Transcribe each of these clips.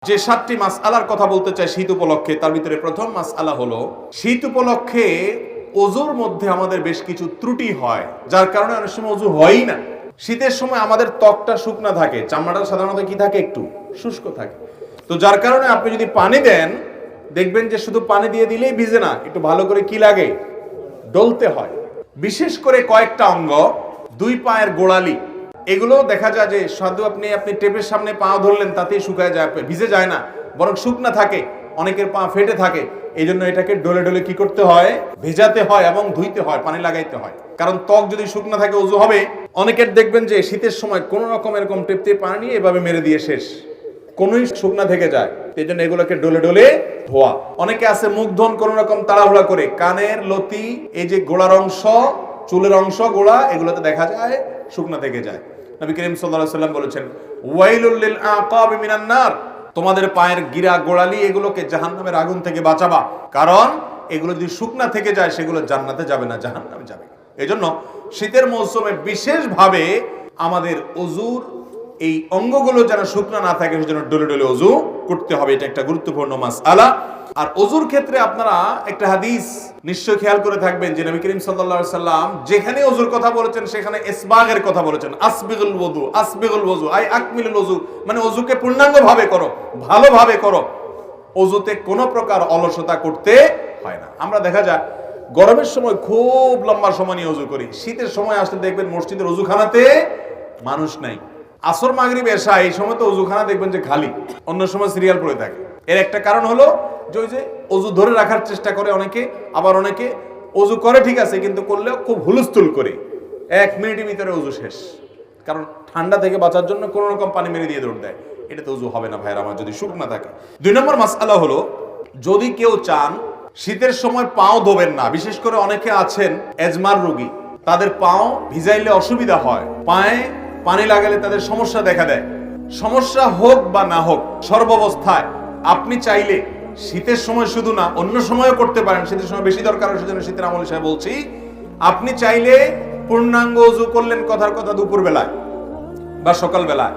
যে 7টি মাসআলার কথা বলতে চাই শীত উপলক্ষে, তার ভিতরে প্রথম মাসআলা হলো শীত উপলক্ষে ওযুর মধ্যে আমাদের বেশ কিছু ত্রুটি হয়, যার কারণে অনেক সময় ওযু হয়ই না। শীতের সময় আমাদের ত্বকটা শুকনা থাকে, চামড়াটা সাধারণত কি থাকে, একটু শুষ্ক থাকে। তো যার কারণে আপনি যদি পানি দেন, দেখবেন যে শুধু পানি দিয়ে দিলেই ভিজে না, একটু ভালো করে কি লাগে, ডলতে হয়। বিশেষ করে কয়েকটা অঙ্গ, 2 পায়ের গোড়ালি, এগুলো দেখা যায় যে শুধু আপনি টেপের সামনে পা ধরলেন তাতেই শুকায় যায়, ভিজে যায় না, বরং শুকনা থাকে, অনেকের পা ফেটে থাকে। এই জন্য এটাকে ডলে ডলে কি করতে হয়, ভেজাতে হয় এবং ধুইতে হয়, পানি লাগাইতে হয়। কারণ ত্বক যদি শুকনা থাকে ওযু হবে। অনেকের দেখবেন যে শীতের সময় কোন রকম এরকম টেপতে পানি নিয়ে এভাবে মেরে দিয়ে শেষ, কোনই শুকনা থেকে যায়। এই জন্য এগুলোকে ডলে ডলে ধোয়া। অনেকে আছে মুখ ধোন কোন রকম তাড়াহুড়া করে, কানের লতি, এই যে গোড়ার অংশ, চুলের অংশ, গোড়া, এগুলোতে দেখা যায় শুকনা থেকে যায়। নবী করিম সাল্লাল্লাহু আলাইহি ওয়াসাল্লাম বলেছেন, ওয়াইলুল লিল আকাবি মিনান নার, তোমাদের পায়ের গিরা গোড়ালি এগুলোকে জাহান্নামের আগুন থেকে বাঁচাবা, কারণ এগুলো যদি শুকনা থেকে যায় সেগুলো জান্নাতে যাবে না, জাহান্নামে যাবে। এজন্য শীতের মৌসুমে বিশেষভাবে আমাদের ওযুর এই অঙ্গগুলো যেন শুকনা না থাকে সেজন্য ডলে ডলে ওযু করতে হবে। এটা একটা গুরুত্বপূর্ণ মাসআলা। আর ওযুর ক্ষেত্রে আপনারা একটা হাদিস নিশ্চয় খেয়াল করে থাকবেন যে নবী করিম সাল্লাল্লাহু আলাইহি সাল্লাম যেখানে ওযুর কথা বলেছেন সেখানে ইসবাগের কথা বলেছেন। আসবিগুল ওযু, আসবিগুল ওযু আই আকমিলুল ওযু, মানে ওযুকে পূর্ণাঙ্গভাবে করো, ভালোভাবে করো। ওযুতে কোনো প্রকার অলসতা করতে হয় না। আমরা দেখা যায় গরমের সময় খুব লম্বা সময় নিয়ে ওযু করি, শীতের সময় আসলে দেখবেন মসজিদের ওযুখানাতে মানুষ নাই। আসর মাগরিব এশা এই সময় তো ওযুখানা দেখবেন যে খালি, অন্য সময় সিরিয়াল পড়ে থাকে। এর একটা কারণ হলো যে ওই যে ওযু ধরে রাখার চেষ্টা করে অনেকে, আবার অনেকে ওযু করে ঠিক আছে কিন্তু করলেও খুব হুলস্থুল করে, 1 মিনিটের ভিতরে ওযু শেষ। কারণ ঠান্ডা থেকে বাঁচার জন্য কোনো রকম পানি মেরে দিয়ে দৌড় দেয়। এটা তো ওযু হবে না ভাইরা আমার, যদি শুকনা থাকে। 2 নম্বর মাসআলা হলো, যদি কেউ চান শীতের সময় পাও ধোবেন না, বিশেষ করে অনেকে আছেন এজমার রোগী, তাদের পাও ভিজাইলে অসুবিধা হয়, পায়ে পানি লাগালে তাদের সমস্যা দেখা দেয়। সমস্যা হোক বা না হোক, সর্বাবস্থায় আপনি চাইলে শীতের সময় শুধু না অন্য সময়ও করতে পারেন, শীতের সময় বেশি দরকার, সেজন্য শীতের আমল হিসেবে বলছি। আপনি চাইলে পূর্ণাঙ্গ ওযু করলেন, কথার কথা দুপুর বেলায় বা সকাল বেলায়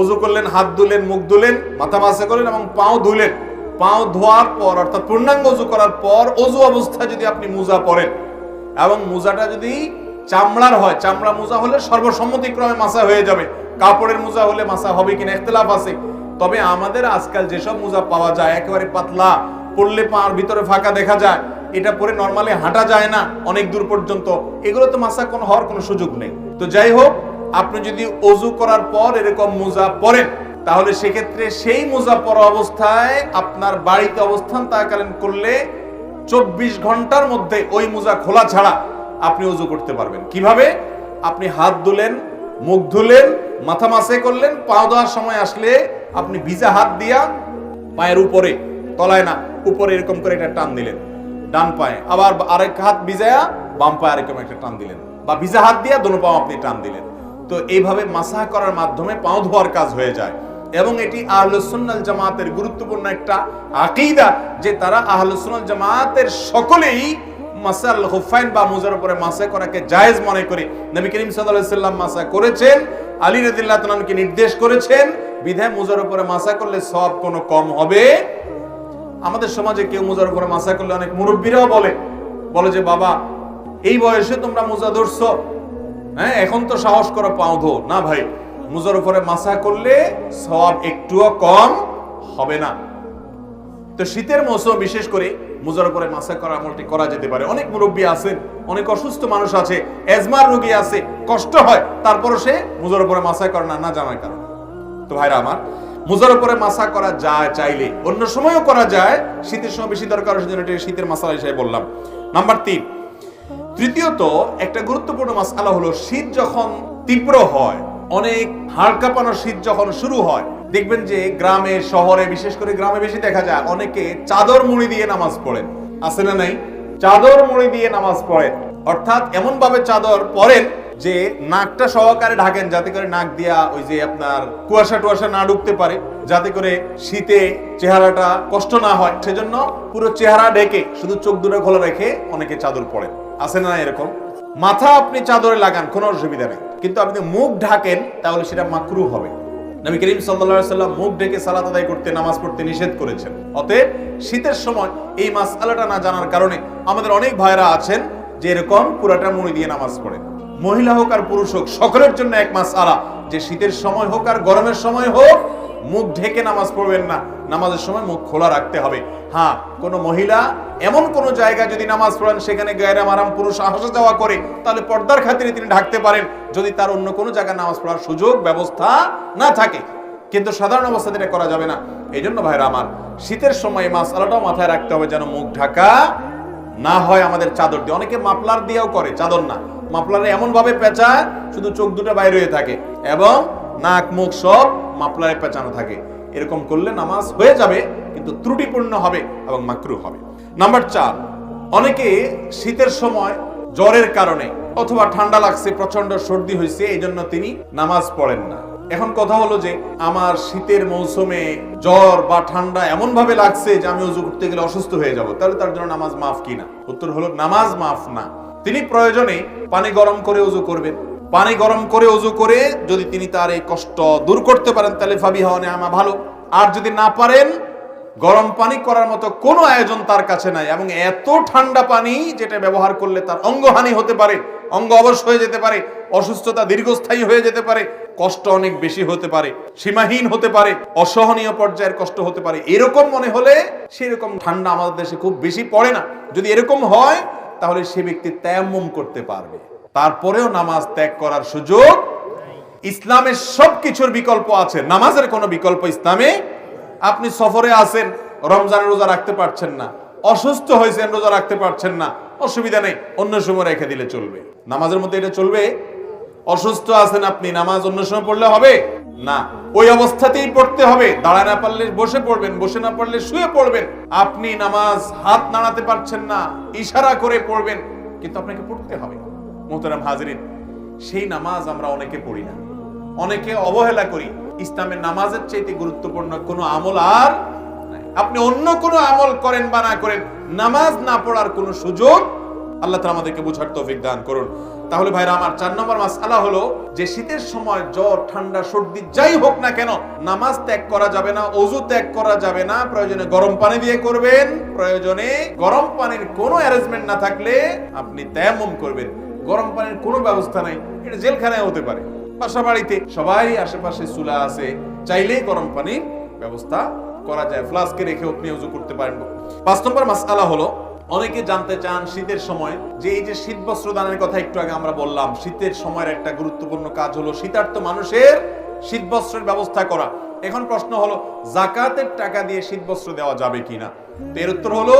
ওযু করলেন, হাত ধুলেন, মুখ ধুলেন, মাথা মাসা করলেন এবং পাও ধুলেন। পাও ধোয়ার পর অর্থাৎ পূর্ণাঙ্গ ওযু করার পর ওযু অবস্থায় যদি আপনি মোজা পরেন এবং মোজাটা যদি চামড়ার হয়, চামড়া মোজা হলে সর্বসম্মতিক্রমে মাসা হয়ে যাবে। কাপড়ের মোজা হলে মাসা হবে কিনা ইখতিলাফ আছে। তবে আমাদের আজকাল যেসব মোজা পাওয়া যায় একেবারে পাতলা, পরলে পার ভিতরে ফাঁকা দেখা যায়, এটা পরে নরমালি হাঁটা যায় না অনেক দূর পর্যন্ত, এগুলো তো মাসা কোনো হওয়ার কোনো সুযোগ নেই। তো যাই হোক, আপনি যদি ওযু করার পর এরকম মোজা পরেন তাহলে সেক্ষেত্রে সেই মোজা পরা অবস্থায় আপনার বাড়িতে অবস্থান থাকাকালীন করলে 24 ঘন্টার মধ্যে ওই মোজা খোলা ছাড়া আপনি ওযু করতে পারবেন। কিভাবে? আপনি হাত ধুলেন, মুখ ধুলেন, মাথা মাসে করলেন, পা ধোয়ার সময় আসলে আপনি ভিজা হাত দিয়া পায়ের উপরে, তলায় না, উপরে এরকম করে একটা টান দিলেন ডান পায়ে, আবার আরেক হাত ভিজায়া বাম পায়ে এরকম একটা টান দিলেন, বা ভিজা হাত দিয়া দোনো পাও আপনি টান দিলেন। তো এইভাবে মাসাহ করার মাধ্যমে পাও ধোয়ার কাজ হয়ে যায়। এবং এটি আহলুস সুন্নাহ ওয়াল জামাতের গুরুত্বপূর্ণ একটা আকীদা যে তারা আহলুস সুন্নাহ ওয়াল জামাতের সকলেই মাসাল খুফাইন বা মোজার উপরে মাসা করাকে জায়েজ মনে করে। নবী করিম সাল্লাল্লাহু আলাইহি সাল্লাম মাসা করেছেন, আলী রাদিয়াল্লাহু তাআলা কে নির্দেশ করেছেন, বিধায় মোজার উপরে মাসা করলে সওয়াব কোনো কম হবে। আমাদের সমাজে কেউ মোজার উপরে মাসা করলে অনেক মুরব্বীরাও বলে যে বাবা এই বয়সে তোমরা মোজা ধরছো, হ্যাঁ এখন তো সাহস করো পাও ধো। না ভাই, মোজার উপরে মাসা করলে সওয়াব একটুও কম হবে না। তো শীতের মৌসুম বিশেষ করে মোজার উপরে মাসা করা আমলটি করা যেতে পারে। অনেক মুরব্বী আছেন, অনেক অসুস্থ মানুষ আছে, এজমার রোগী আছে, কষ্ট হয়, তারপরও সে মোজার উপরে মাসা করে না, না জানার কারণে। তো ভাইরা আমার, মোজার উপরে মাসা করা যায়, চাইলে অন্য সময়ও করা যায়, শীতের সময় বেশি দরকার, সেজন্য এটা শীতের মাসালা হিসেবে বললাম। নাম্বার 3, তৃতীয়ত একটা গুরুত্বপূর্ণ মাসআলা হলো, শীত যখন তীব্র হয়, অনেক হাড় কাঁপানো শীত যখন শুরু হয়, দেখবেন যে গ্রামে শহরে, বিশেষ করে গ্রামে বেশি দেখা যায়, অনেকে চাদর মুড়ি দিয়ে নামাজ পড়েন। আছে না নাই? চাদর মুড়ি দিয়ে নামাজ পড়েন, অর্থাৎ এমন ভাবে চাদর পরেন যে নাকটা সহকারে ঢাকেন, যাতে করে নাক দিয়া ওই যে আপনার কুয়াশা টুয়াশা না ঢুকতে পারে, যাতে করে শীতে চেহারাটা কষ্ট না হয়। সেজন্য পুরো চেহারা ঢেকে শুধু চোখ দুটো খোলা রেখে অনেকে চাদর পরেন। আছে না এরকম? মাথা আপনি চাদরে লাগান, কোনো অসুবিধা নেই, কিন্তু আপনি মুখ ঢাকেন তাহলে সেটা মাকরুহ হবে। নবী করিম সাল্লাল্লাহু আলাইহি সাল্লাম মুখ ঢেকে সালাত আদায় করতে, নামাজ পড়তে নিষেধ করেছেন। অতএব শীতের সময় এই মাসআলাটা না জানার কারণে আমাদের অনেক ভাইরা আছেন যে এরকম পুরাটা মুড়ি দিয়ে নামাজ পড়েন। মহিলা হোক আর পুরুষ হোক, সকলের জন্য এক মাসআলা যে শীতের সময় হোক আর গরমের সময় হোক মুখ ঢেকে নামাজ পড়বেন না, নামাজের সময় মুখ খোলা রাখতে হবে। হ্যাঁ, কোন মহিলা এমন কোন জায়গায় যদি নামাজ পড়েন সেখানে গায়রে মাহরাম পুরুষ আসা যাওয়া করে, তাহলে পর্দার খাতিরে তিনি ঢাকতে পারেন, যদি তার অন্য কোনো জায়গায় নামাজ পড়ার সুযোগ ব্যবস্থা না থাকে। কিন্তু সাধারণ অবস্থাতে এটা করা যাবে না। এই জন্য ভাইরা আমার, শীতের সময় মাসআলাটাও মাথায় রাখতে হবে যেন মুখ ঢাকা না হয় আমাদের চাদর দিয়ে। অনেকে মাফলার দিয়েও করে, চাদর না, মাফলারে এমন ভাবে পেঁচায় শুধু চোখ দুটো বাইরে হয়ে থাকে এবং নাক মুখ সব মাফলারে পেঁচানো থাকে। এরকম করলে নামাজ হয়ে যাবে কিন্তু ত্রুটিপূর্ণ হবে এবং মাকরুহ হবে। নাম্বার 4, অনেকে শীতের সময় জ্বরের কারণে অথবা ঠান্ডা লাগছে, প্রচন্ড সর্দি হয়েছে, এই জন্য তিনি নামাজ পড়েন না। এখন কথা হলো যে আমার শীতের মৌসুমে জ্বর বা ঠান্ডা এমন ভাবে লাগছে যে আমি ওযু করতে গেলে অসুস্থ হয়ে যাব, তাহলে তার জন্য নামাজ মাফ কিনা? উত্তর হলো নামাজ মাফ না। তিনি প্রয়োজনে পানি গরম করে ওযু করবেন। পানি গরম করে ওযু করে যদি তিনি তার এই কষ্ট দূর করতে পারেন তাহলে ফাবিহা ওয়া নি'মা, ভালো। আর যদি না পারেন, গরম পানি করার মতো কোনো আয়োজন তার কাছে নাই এবং এত ঠান্ডা পানি যেটা ব্যবহার করলে তার অঙ্গহানি হতে পারে, অঙ্গ অবশ হয়ে যেতে পারে, অসুস্থতা দীর্ঘস্থায়ী হয়ে যেতে পারে, কষ্ট অনেক বেশি হতে পারে, সীমাহীন হতে পারে, অসহনীয় পর্যায়ের কষ্ট হতে পারে, এরকম মনে হলে সেরকম ঠান্ডা আমাদের দেশে খুব বেশি পড়ে না। যদি এরকম হয় তাহলে সে ব্যক্তি তায়াম্মুম করতে পারবে, তারপরেও নামাজ ত্যাগ করার সুযোগ। ইসলামের সবকিছুর বিকল্প আছে, নামাজের কোনো বিকল্প ইসলামে। আপনি সফরে আছেন, রমজানের রোজা রাখতে পারছেন না, অসুস্থ হয়েছেন, রোজা রাখতে পারছেন না, অসুবিধা নেই, অন্য সময় রেখে দিলে চলবে। নামাজের মধ্যে এটা চলবে? অসুস্থ আছেন আপনি, নামাজ অন্য সময় পড়লে হবে না, ওই অবস্থাতেই পড়তে হবে। দাঁড়ায় না পারলে বসে পড়বেন, বসে না পারলে শুয়ে পড়বেন। আপনি নামাজ হাত নাড়াতে পারছেন না, ইশারা করে পড়বেন, কিন্তু আপনাকে পড়তে হবে। মোহতারাম হাজিরিন, সেই নামাজ আমরা অনেকে পড়ি না, অনেকে অবহেলা করি। ইসলামের নামাজের চাইতে গুরুত্বপূর্ণ কোনো আমল আর নাই। আপনি অন্য কোনো আমল করেন বা না করেন, নামাজ না পড়ার কোনো সুযোগ আল্লাহ তাআলা আমাদেরকে বোঝার তৌফিক দান করুন। তাহলে ভাইরা আমার, 4 নম্বর মাসআলা হলো যে শীতের সময় জ্বর, ঠান্ডা, সর্দি যাই হোক না কেন, নামাজ ত্যাগ করা যাবে না, ওযু ত্যাগ করা যাবে না। প্রয়োজনে গরম পানি দিয়ে করবেন, প্রয়োজনে গরম পানির কোনো অ্যারেঞ্জমেন্ট না থাকলে আপনি তায়াম্মুম করবেন। গরম পানির কোনো ব্যবস্থা নাই, এটা জেলখানায় হতে পারে, বাসা বাড়িতে সবাই আশেপাশে চুলা আছে, চাইলেই গরম পানির ব্যবস্থা করা যায়, ফ্লাস্কে রেখে আপনি ওযু করতে পারেন। 5 নম্বর মাসআলা হলো, অনেকে জানতে চান শীতের সময় যে এই যে শীত বস্ত্র দানের কথা একটু আগে আমরা বললাম, শীতের সময়ের একটা গুরুত্বপূর্ণ কাজ হলো শীতার্ত মানুষের শীত বস্ত্রের ব্যবস্থা করা। এখন প্রশ্ন হলো, যাকাতের টাকা দিয়ে শীত বস্ত্র দেওয়া যাবে কিনা? এর উত্তর হলো,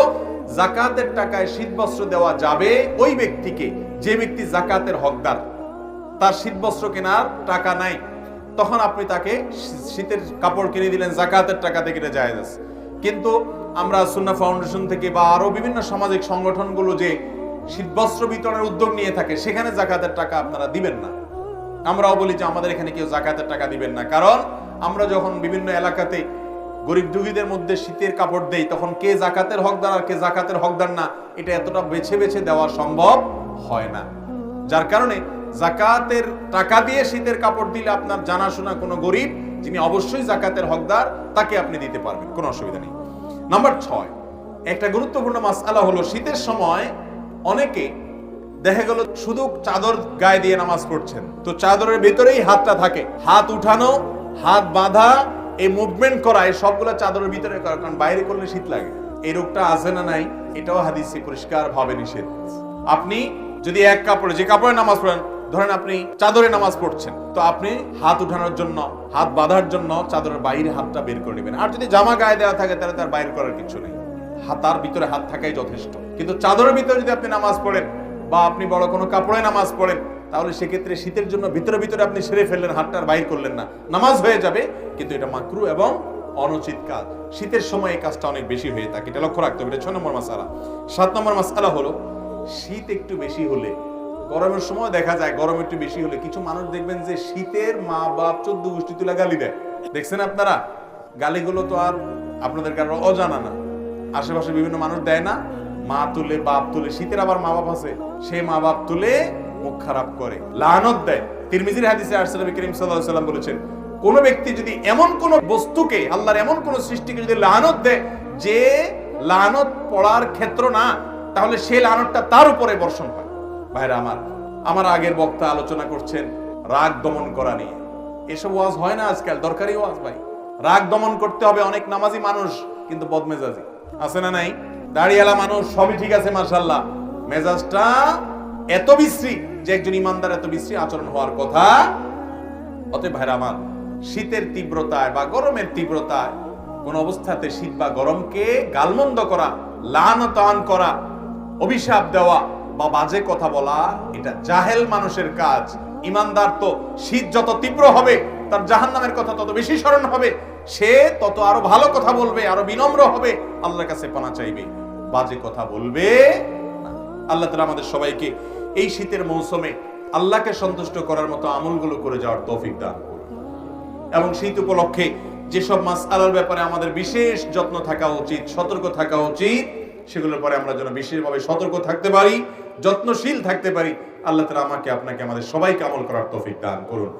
যাকাতের টাকায় শীত বস্ত্র দেওয়া যাবে ওই ব্যক্তিকে যে ব্যক্তি যাকাতের হকদার, তার শীত বস্ত্র কেনার টাকা নাই, তখন আপনি তাকে শীতের কাপড় কিনে দিলেন, যাকাতের টাকা থেকে এটা জায়েজ আছে। কিন্তু আমরা সুন্নাহ ফাউন্ডেশন থেকে বা আরো বিভিন্ন সামাজিক সংগঠনগুলো যে শীতবস্ত্র বিতরণের উদ্যোগ নিয়ে থাকে, সেখানে যাকাতের টাকা আপনারা দিবেন না। আমরাও বলি যে আমাদের এখানে কেউ যাকাতের টাকা দিবেন না, কারণ আমরা যখন বিভিন্ন এলাকাতে গরিব দুঃখীদের মধ্যে শীতের কাপড় দেই, তখন কে যাকাতের হকদার আর কে যাকাতের হকদার না, এটা এতটা বেছে বেছে দেওয়া সম্ভব হয় না। যার কারণে যাকাতের টাকা দিয়ে শীতের কাপড় দিলে আপনার জানাশোনা কোনো গরিব যিনি অবশ্যই যাকাতের হকদার, তাকে আপনি দিতে পারবেন, কোনো অসুবিধা নেই। নাম্বার 6, একটা গুরুত্বপূর্ণ মাসআলা হলো, শীতের সময় অনেকে দেখা গেল শুধু চাদর গায়ে দিয়ে নামাজ পড়ছেন, তো চাদরের ভিতরেই হাতটা থাকে, হাত উঠানো, হাত বাঁধা, এই মুভমেন্ট করা, এই সবগুলো চাদরের ভিতরে করা, কারণ বাইরে করলে শীত লাগে। এই রোগটা আছে না নাই, এটাও হাদিসে পরিষ্কার ভাবে নিষেধ। আপনি যদি এক কাপড়ে, যে কাপড়ে নামাজ পড়েন, ধরেন আপনি চাদরে নামাজ পড়ছেন, তো আপনি হাত উঠানোর জন্য, হাত বাঁধার জন্য চাদরের বাইরে হাতটা বের করে নেবেন। আর যদি জামা গায়ে দেওয়া থাকে তাহলে তার বাইরে করার কিছু নেই, হাতার ভিতরে হাত থাকাই যথেষ্ট। কিন্তু চাদরের ভিতরে যদি আপনি নামাজ পড়েন বা আপনি বড় কোনো কাপড়ে নামাজ পড়েন, তাহলে সেক্ষেত্রে শীতের জন্য ভিতরে ভিতরে আপনি সেরে ফেললেন, হাতটার বাইর করলেন না, নামাজ হয়ে যাবে, কিন্তু এটা মাকরুহ এবং অনুচিত কাজ। শীতের সময় এই কাজটা অনেক বেশি হয়ে থাকে, এটা লক্ষ্য রাখতে হবে। এটা 6 নম্বর মাসআলা। 7 নম্বর মাসআলা হলো, শীত একটু বেশি হলে, গরমের সময় দেখা যায় গরম একটু বেশি হলে কিছু মানুষ দেখবেন যে শীতের মা বাপ 14 গোষ্ঠী তুলে গালি দেয়। দেখছেন আপনারা? গালিগুলো তো আর আপনাদের কারো অজানা না, আশেপাশে বিভিন্ন মানুষ দেয় না, মা তুলে, বাপ তুলে। শীতের আবার মা বাপ আছে, সে মা বাপ তুলে মুখ খারাপ করে, লানত দেয়। তিরমিজির হাদিসে আসছে, নবী করিম সাল্লাল্লাহু আলাইহি ওয়াসাল্লাম বলেছেন, কোন ব্যক্তি যদি এমন কোন বস্তুকে, আল্লাহর এমন কোন সৃষ্টিকে যদি লানত দেয় যে লানত পড়ার ক্ষেত্র না, তাহলে সেই লানতটা তার উপরে বর্ষণ হয়। ভাইরা আমার আগের বক্তা আলোচনা করছেন রাগ দমন করা নিয়ে। এসব ওয়াজ হয় না আজকাল, দরকারি ওয়াজ ভাই। রাগ দমন করতে হবে। অনেক নামাজি মানুষ কিন্তু বদমেজাজি আছে না নাই? দাড়িওয়ালা মানুষ সবই ঠিক আছে মাশাআল্লাহ, মেজাজটা এত বিশ্রী যে একজন ইমানদার এত বিশ্রী আচরণ হওয়ার কথা। অতএব ভাইরা আমার, শীতের তীব্রতায় বা গরমের তীব্রতায় কোন অবস্থাতে শীত বা গরমকে গালমন্দ করা, লানতান করা, অভিশাপ দেওয়া বা বাজে কথা বলা, এটা জাহেল মানুষের কাজ। ইমানদার তো শীত যত তীব্র হবে তার জাহান্নামের কথা তত বেশি স্মরণ হবে, সে তত আরো ভালো কথা বলবে, আরো বিনম্র হবে, আল্লাহর কাছে পানা চাইবে, বাজে কথা বলবে না। আল্লাহ তাআলা আমাদের সবাইকে এই শীতের মৌসুমে আল্লাহকে সন্তুষ্ট করার মতো আমলগুলো করে যাওয়ার তৌফিক দান করুন। এবং শীত উপলক্ষে যেসব মাসআলার ব্যাপারে আমাদের বিশেষ যত্ন থাকা উচিত, সতর্ক থাকা উচিত, সেগুলোর পরে আমরা যেন বিশেষভাবে সতর্ক থাকতে পারি, যত্নশীল থাকতে পারি। আল্লাহ তাআলা আমাকে, আপনাকে, আমাদের সবাইকে আমল করার তৌফিক দান করুন।